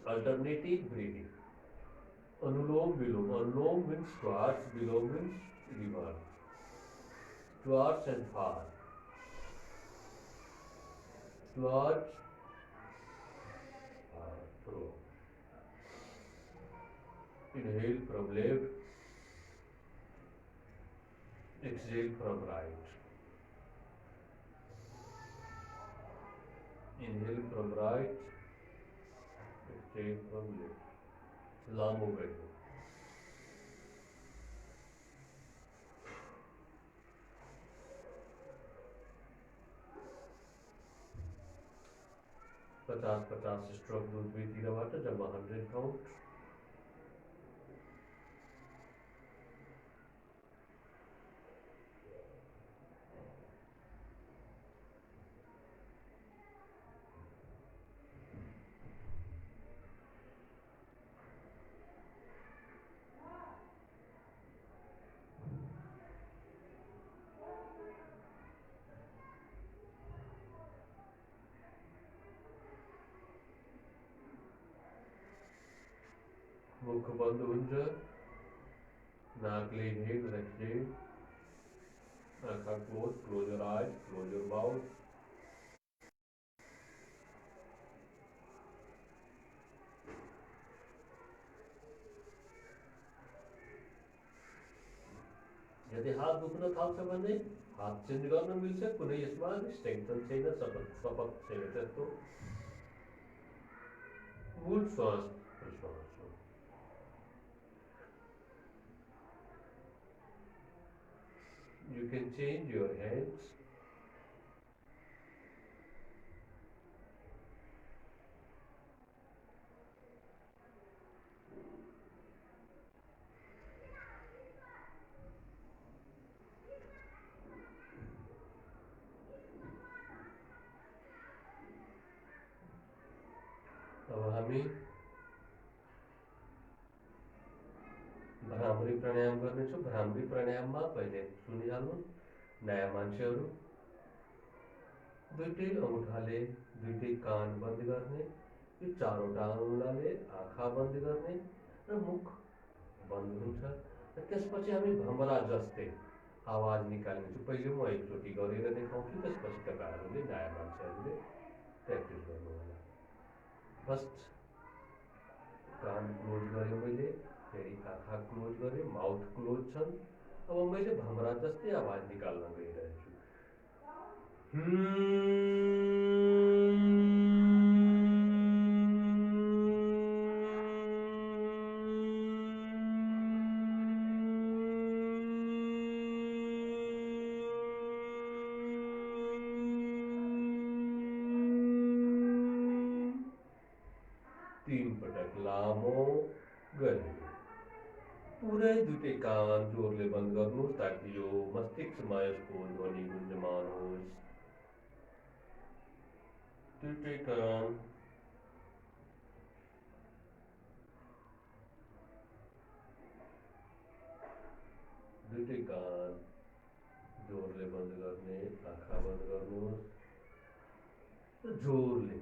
Alternative breathing. Anulom Vilom. Anulom means towards, Vilom means reverse. Towards and far. Towards, far, through. Inhale from left. Exhale from right. Inhale from right. Exhale from left. लामो गहरो। पचास stroke दूध दुईतिरबाट जम्मा 100 count. मुख बंद हुन्छ। नाकले इनहेल and exhale. आँखा close your eyes, close your mouth. यदि हात दुख्न थाल्छ भने हात चेन्ज गर्न मिल्छ। कुनै यसमा रिस्ट्रिक्सन छैन, शपथ छैन त्यस्तो। मूल श्वास प्रश्वास हो। You can change your hands. हामी भ्रामरी प्राणायाम गर्नेछौँ। भ्रामरी प्राणायाममा पहिले सुनिहाल्नु, नयाँ मान्छेहरू दुईटै औँठाले दुईटै कान बन्द गर्ने, यो चारवटा औँलाले आँखा बन्द गर्ने र मुख बन्द हुन्छ। र त्यसपछि हामी भमरा जस्तै आवाज निकाल्नेछौँ। पहिले म एकचोटि गरेर देखाउँछु, त्यसपछि तपाईँहरूले नयाँ मान्छेहरूले प्र्याक्टिस गर्नु होला। फर्स्ट कान क्लोज गरेँ मैले, फेरि आँखा क्लोज गरेँ, माउथ क्लोज छन्। अब मैले भमरा जस्तै आवाज निकाल्न गइरहेछु। तीन पटक लामो गरी पुरै दुईटै कान जोरले बन्द गर्नुहोस् ताकि यो मस्तिष्कमा यसको ध्वनि गुन्जमान होस्। दुईटै कान जोरले बन्द गर्ने, आँखा बन्द गर्नुहोस् र जोरले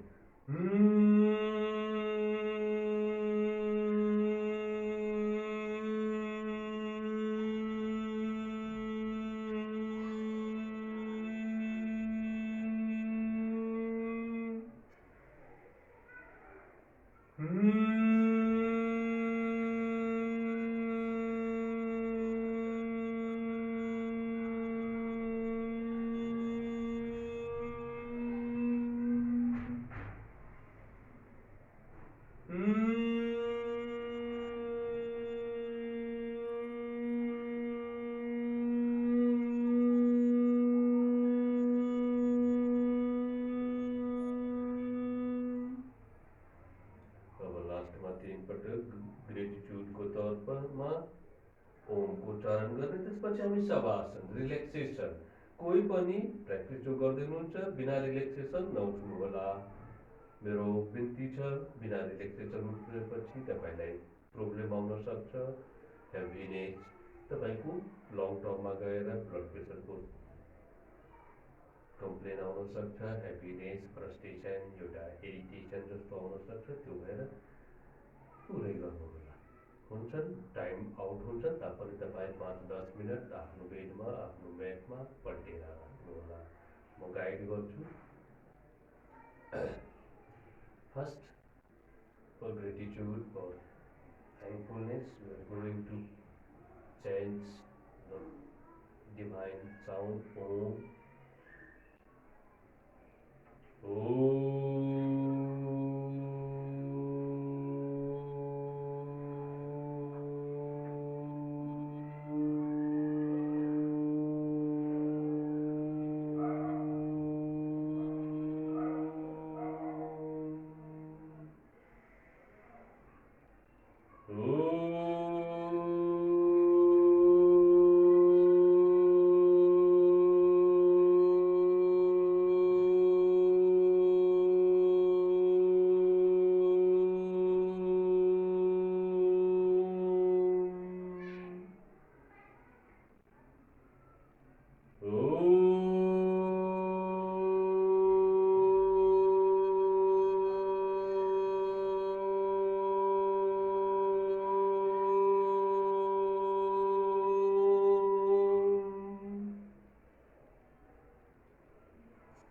ग्रेटिट्युडको तौरमा ओमको उच्चारण गर्ने। त्यसपछि हामी शवासन रिल्याक्सेसन, कोही पनि प्र्याक्टिस जो गर्दै हुनुहुन्छ बिना रिल्याक्सेसन नउठ्नु होला। मेरो बिन्ती छ, बिना रिल्याक्सेसन उठ्नेपछि तपाईँलाई प्रब्लम आउन सक्छ। हेभिनेस, तपाईँको लङ टर्ममा गएर ब्लड प्रेसरको कम्प्लेन आउन सक्छ। हेभिनेस, फ्रस्ट्रेसन, एउटा इरिटेसन जस्तो आउन सक्छ। त्यो भएर पुरै गर्नु होला। हुन्छन् टाइम आउट हुन्छ, तापनि तपाईँ 5-10 मिनट आफ्नो बेडमा आफ्नो म्याटमा पल्टेर राख्नु होला। म गाइड गर्छु। First, for gratitude or thankfulness, we are going to chant the divine sound Om.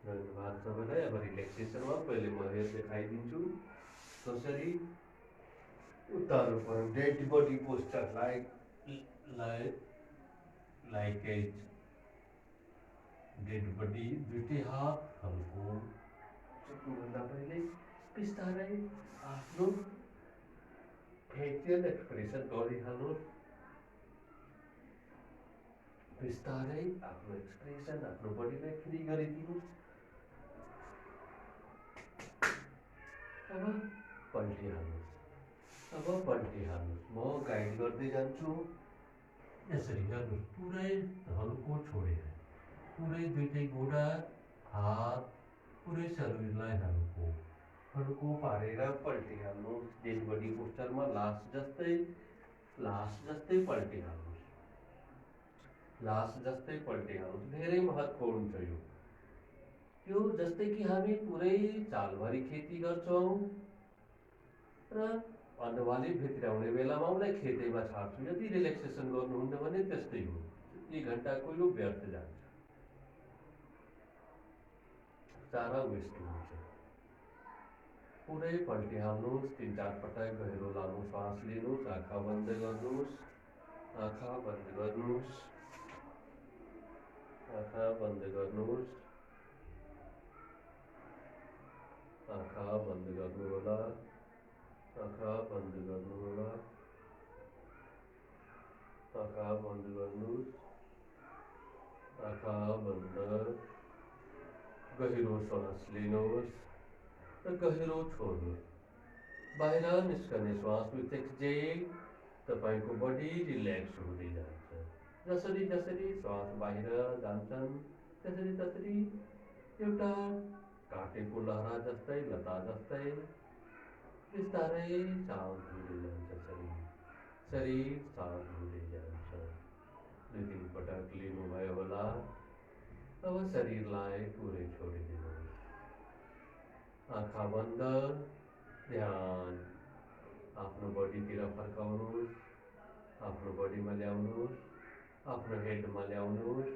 धन्यवाद सबैलाई। अब रिल्याक्सेसनमा पहिले म हेर देखाइदिन्छु कसरी उत्तानो पर्नु। Dead body posture like a dead body. दुईटै हातहरूको चुक्नुभन्दा पहिले बिस्तारै आफ्नो फेसियल एक्सप्रेसन गरिहाल्नुहोस्। बिस्तारै आफ्नो एक्सप्रेसन, आफ्नो बडीलाई फ्री गरिदिनुहोस्। अब पल्टिहाल्नुहोस्। म गाइड गर्दै जान्छु। यसरी गर्नुहोस्, पुरै हल्को छोडेर, पुरै दुईटै गोडा, हात, पुरै शरीरलाई हल्को हड्को पारेर पल्टिहाल्नुहोस्। डेड पोस्टरमा लास जस्तै पल्टिहाल्नुहोस्। लास जस्तै पल्टिहाल्नुहोस्। धेरै महत्त्वपूर्ण छ यो। त्यो जस्तै कि हामी पुरै सालभरि खेती गर्छौँ र अन्नबाली भित्राउने बेलामा उसलाई खेतैमा छाड्छौँ। यदि रिल्याक्सेसन गर्नुहुन्न भने त्यस्तै हो। 1 घन्टाको यो व्यर्थ जान्छ। चारा वेस्ट हुन्छ। पुरै पल्टिहाल्नुहोस्। 3-4 पटक गहिरो लामो श्वास लिनुहोस्। आँखा बन्द गर्नुहोस्। आँखा बन्द गर्नुहोस्। आँखा बन्द गर्नुहोस्। आँखा बन्द गर्नुहोला। आँखा बन्द गर्नुहोला। आँखा बन्द गर्नुहोस्। आँखा बन्द। गहिरो श्वास लिनुहोस् र गहिरो छोड्नुहोस्। बाहिर निस्कने श्वास विथ एक्सहेल तपाईँको बडी रिल्याक्स हुँदै जान्छ। जसरी जसरी श्वास बाहिर जान्छन् त्यसरी एउटा काटेको लहरा जस्तै, लता जस्तै बिस्तारै शान्त हुँदै जान्छ शरीर। शरीर शान्त हुँदै जान्छ। 2-3 पटक लिनुभयो होला। अब शरीरलाई पुरै छोडिदिनुहोस्। आँखा बन्द। ध्यान आफ्नो बडीतिर फर्काउनुहोस्। आफ्नो बडीमा ल्याउनुहोस्। आफ्नो हेडमा ल्याउनुहोस्।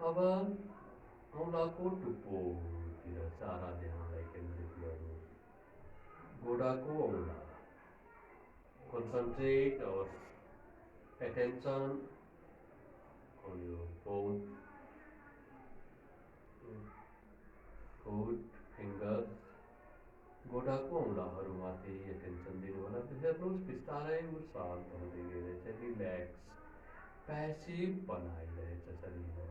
अब औँलाको टुप्पोतिर सारा ध्यानलाई केन्द्रित गर्नुहोस्। गोडाको औँला। Concentrate our attention on your both foot, fingers. गोडाको औँलाहरूमाथि एटेन्सन दिनुहोला। हेर्नुहोस् बिस्तारै शान्त हुँदै गइरहेछ। रिल्याक्स प्यासिभ बनाइरहेछ शरीरमा।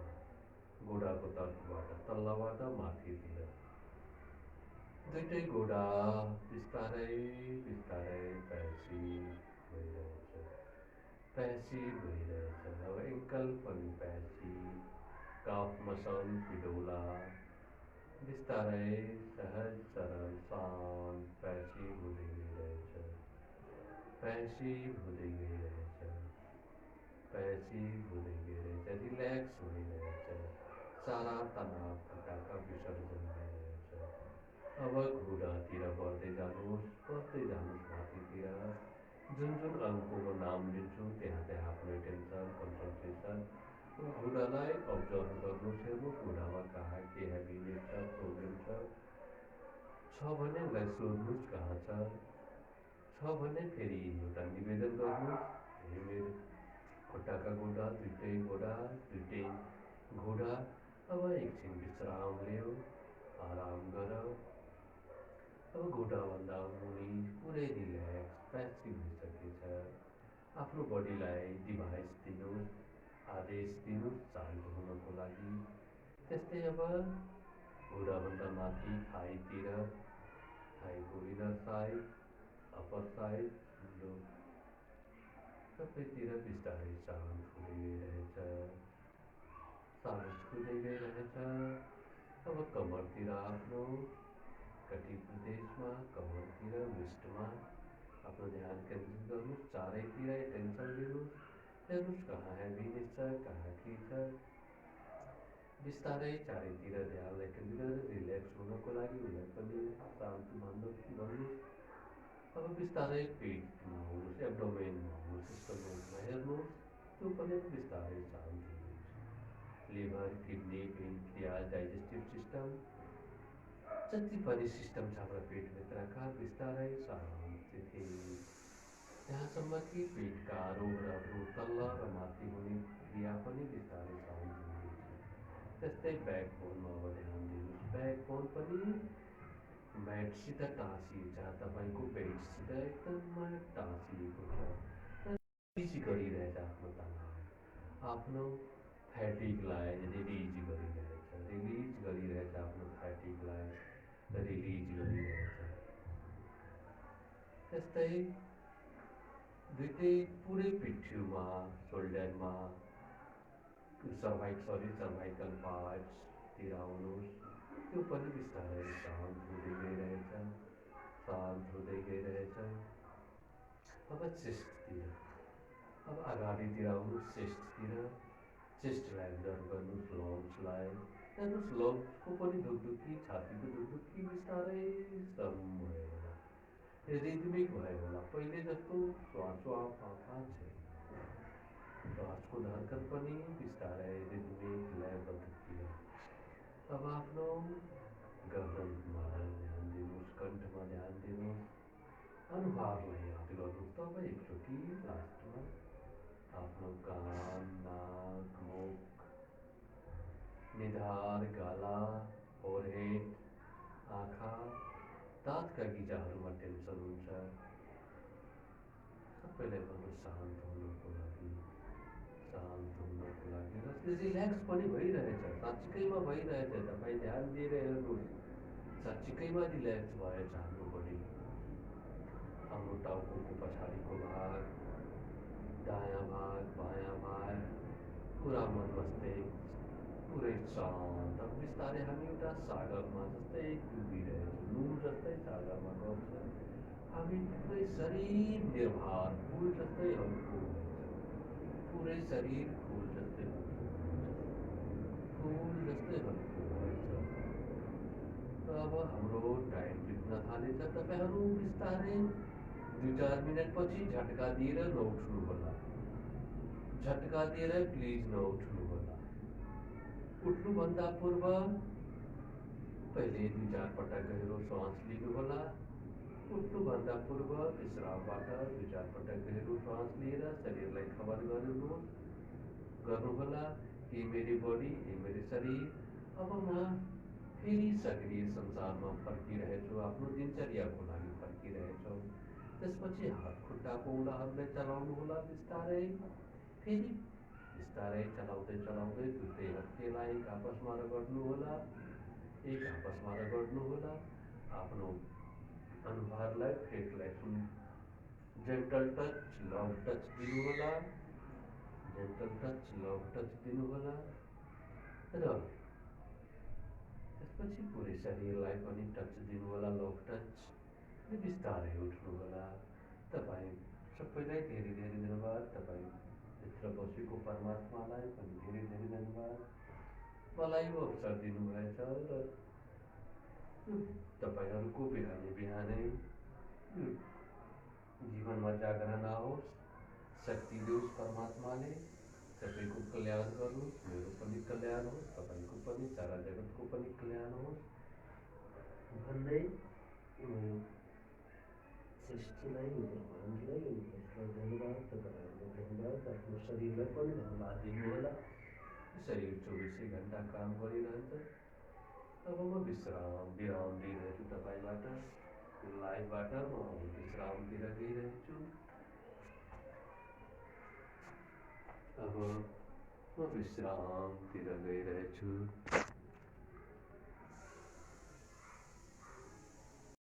गोडाको तर्फबाट तल्लाबाट माथितिर। दुईटै गोडा बिस्तारै बिस्तारै प्यासिभ भइरहेछ। प्यासिभ भइरहेछ। अब एङ्कल पनि प्यासिभ। काफ मसल पिडोला बिस्तारै सहज सरल शान्त प्यासिभ हुँदै गइरहेछ। प्यासिभ हुँदै गइरहेछ। प्यासिभ हुँदै गइरहेछ। रिल्याक्स भइरहेछ। सारा तनाव थकाका विसर्जन भइरहेछ। अब घुँडातिर बढ्दै जानुहोस्। बढ्दै जानुहोस् माथितिर। जुन अङ्कको म नाम लिन्छु त्यहाँ आफ्नो एटेन्सन कन्सन्ट्रेसन घुँडालाई अब्जर्भ गर्नुहोस्। हेर्नुहोस् घुँडामा कहाँ के हेभिनेस छ, प्रोब्लम छ भने उसलाई सोध्नुहोस् कहाँ छ भने फेरि एउटा निवेदन गर्नुहोस्। हे मेरो खुट्टाका गोडा, दुईटै गोडा, दुईटै घुँडा अब एकछिन विश्राम लियो, आराम गर। अब घुँडाभन्दा मुनि पुरै रिल्याक्स प्यासिभ भइसकेछ। आफ्नो बडीलाई डिभाइस दिनुहोस्, आदेश दिनुहोस् शान्त हुनको लागि। त्यस्तै अब घुँडाभन्दा माथि थाइतिर, थाइको इनर साइड, अप्पर साइड, सबैतिर बिस्तारै शान्त हुँदै गइरहेछ। सास खुल्दै गइरहेछ। अब कमरतिर आफ्नो कटी प्रदेशमा, कमरतिर, वेस्टमा आफ्नो ध्यान केन्द्रित गर्नुहोस्। चारैतिर टेन्सन दिनुहोस्। हेर्नुहोस् कहाँ हेभिनेस छ, कहाँ के छ। बिस्तारै चारैतिर ध्यानलाई केन्द्रित गरेर रिल्याक्स हुनको लागि उसलाई पनि शान्त गर्नुहोस्। अब बिस्तारै पेटमा आउनुहोस्, एब्डोमेनमा आउनुहोस्, स्टमकमा हेर्नुहोस्। त्यो पनि बिस्तारै शान्त हुँदैछ। लिभर, किडनी, पेन्क्रियास, डाइजेस्टिभ सिस्टम जति पनि सिस्टम छ हाम्रो पेटभित्रका बिस्तारै शान्त थिए। त्यहाँसम्म कि पेटका रोगहरू तल्ला र माथि हुने क्रिया पनि बिस्तारै शान्त हुँदैछ। त्यस्तै ब्याकबोनमा अब ध्यान दिनुहोस्। ब्याकबोन पनि म्याटसित टाँसिएको छ। तपाईँको पेटसित एकदम टाँसिएको छ। रिलिज गरिरहेछ आफ्नो तनाव, आफ्नो फ्याटिगलाई रिलिज गरिरहेछ। रिलिज गरिरहेछ आफ्नो फ्याटिगलाई रिलिज गरिरहेछ। त्यस्तै दुईटै पुरै पिठ्युमा, सोल्डरमा सर्भाइकल पार्ट्सतिर आउनुहोस्। त्यो पनि बिस्तारै शान्त हुँदै गइरहेछ, शान्त हुँदै गइरहेछ। अब चेस्टतिर, अब अगाडितिर आउनुहोस्, चेस्टतिर। चेस्टलाई अब्जर्भ गर्नुहोस्, लङ्सलाई हेर्नुहोस्, लङ्सको पनि धुकधुकी, छातीको धुकधुकी बिस्तारै कम भयो होला, रिदमिक भयो होला, पहिले जस्तो स्वाचो छैन। श्वासको धड्कन पनि बिस्तारै रिदमिक लयबद्धतिर। अब आफ्नो गर्दनमा ध्यान दिनुहोस्, कण्ठमा ध्यान दिनुहोस्, अनुहारलाई याद गर्नुहोस्। तब एकचोटि लास्टमा आफ्नो कान, नाक, मुख, निधार, गाला, फोरहेड, आँखा, दाँतका गिजाहरूमा टेन्सन हुन्छ, सबैलाई भन्नुहोस् शान्त हुनको लागि, शान्त हुनको लागि। र रिल्याक्स पनि भइरहेछ, साँच्चीकैमा भइरहेछ। तपाईँ ध्यान दिएर हेर्नुहोस्, साँच्चीकैमा रिल्याक्स भएछ हाम्रो बडी। हाम्रो टाउको पछाडिको भाग, दायाँ भाग, बायाँ भाग, पुरा मन मस्तिष्क पुरै शान्त। अब बिस्तारै हामी एउटा सागरमा जस्तै डुबिरहेछौँ, नुन जस्तै सागरमा गउँछ। हामी पुरै शरीर निर्भर, फुल जस्तै हल्को भएछ, पुरै शरीर फुल जस्तै हल्को भएछ, फुल जस्तै हल्को भएछ। अब हाम्रो टाइम बित्न थालेछ। तपाईँहरू बिस्तारै 2-4 मिनटपछि झट्का दिएर नउठ्नु होला, झट्का दिएर प्लिज नउठ्नु होला। उठ्नुभन्दा पूर्व पहिले 2-4 पटक गहिरो श्वास लिनु होला। उठ्नुभन्दा पूर्व विश्रामबाट 2-4 पटक गहिरो श्वास लिएर शरीरलाई खबर गर्नु होला कि मेरी बॉडी, ये मेरे शरीर, अब म फेरि सक्रिय संसारमा फर्किरहेछु, आफ्नो दिनचर्याको लागि फर्किरहेछौँ। त्यसपछि हात खुट्टाको औँलाहरूलाई चलाउनु होला बिस्तारै। फेरि बिस्तारै चलाउँदै दुईटै हत्केलाई एक आपसमा रगड्नु होला, एक आपसमा रगड्नु होला। आफ्नो अनुहारलाई, फेसलाई जेन्टल टच, लभ टच दिनु होला, जेन्टल टच, लभ टच दिनु होला। र त्यसपछि पुरै शरीरलाई पनि टच दिनु होला, लभ टच। बिस्तारै उठ्नु होला। तपाईँ सबैलाई धेरै धेरै धन्यवाद। तपाईँ भित्र बसेको परमात्मालाई पनि धेरै धेरै धन्यवाद, मलाई यो अवसर दिनुभएछ। र तपाईँहरूको बिहानै जीवनमा जागरण आओस्, शक्ति दियोस् परमात्माले, सबैको कल्याण गरोस्, मेरो पनि कल्याण होस्, तपाईँको पनि, सारा जगतको पनि कल्याण होस् भन्दै सृष्टिलाई, ब्रह्माण्डलाई, युनिभर्सलाई धन्यवाद, तपाईँहरूलाई धन्यवाद, आफ्नो शरीरलाई पनि धन्यवाद दिनु होला। शरीर 24 घण्टा काम गरिरहन्छ। अब म विराम दिइरहेछु तपाईँबाट, लाइभबाट म विश्रामतिर गइरहेछु। अब म विश्रामतिर गइरहेछु।